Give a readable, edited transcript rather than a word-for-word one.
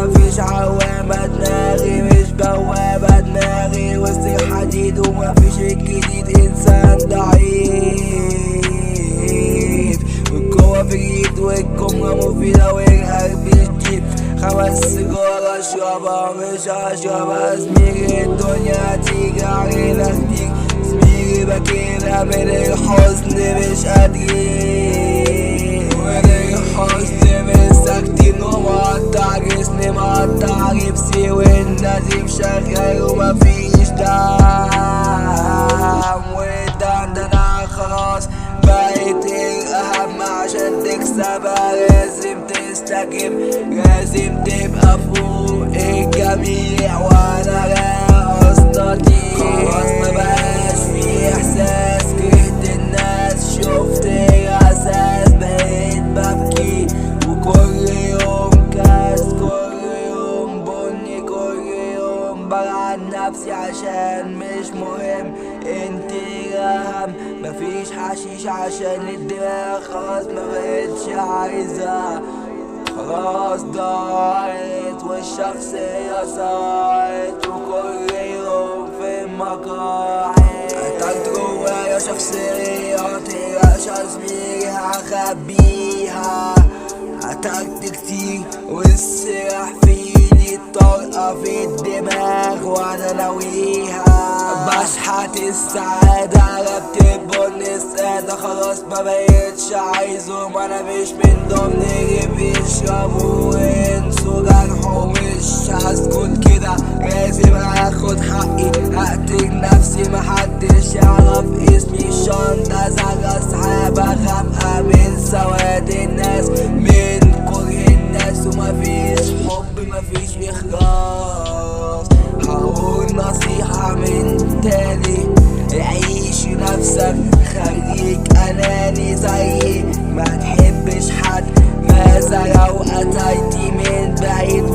ومفيش عوامة، دماغي مش بوابة، دماغي وسط الحديد ومفيش الجديد، انسان ضعيف والقوة في الايد والجملة مفيدة والقلب شديد. 5 سيجارة اشربها مش هشربها زميلي، الدنيا هتيجي علينا كتير زميلي، بكينا من الحزن مش قادرين، من الحزن مش ساكتين، ومقطع جسمي مقطع لبسي والنزيف شغال ومفيش دعم، والدعم ده انا خلاص بقيت الأهم، عشان تكسبها لازم تستجيب، لازم تبقى فوق الجميع وانا لا استطيع. خلاص مبقاش في احساس، كرهت الناس شفت الاساس، بقيت ببكي وكل يوم كاس، كل يوم بني، كل يوم بلعن نفسي عشان مش مهم، انت الاهم. مفيش حشيش عشان الدماغ خلاص مبقتش عايزة، خلاص ضاعت والشخصية صارت، وكل يوم في مقاعد قتلت جوايا شخصية متقلقش يا زميلي هخبيها، قتلت كتير والسلاح في ايدي، الطلقة في الدماغ وانا ناويها، بشحت السعادة قلبت بن السادة، خلاص مبقتش عايزهم، انا مش من ضمن اللي بيشربوا وينسوا جرحهم، مش هسكت كده لازم اخد حقي، هقتل نفسي محدش يعرف اسمي، الشنطة زرع سحابة غامقة من سواد الناس، من كره الناس، ومفيش حب مفيش اخلاص. هقول نصيحة من تاني، عيش نفسك خليك اناني زيي، ما تحبش حد، ماذا لو اتيتي من بعيد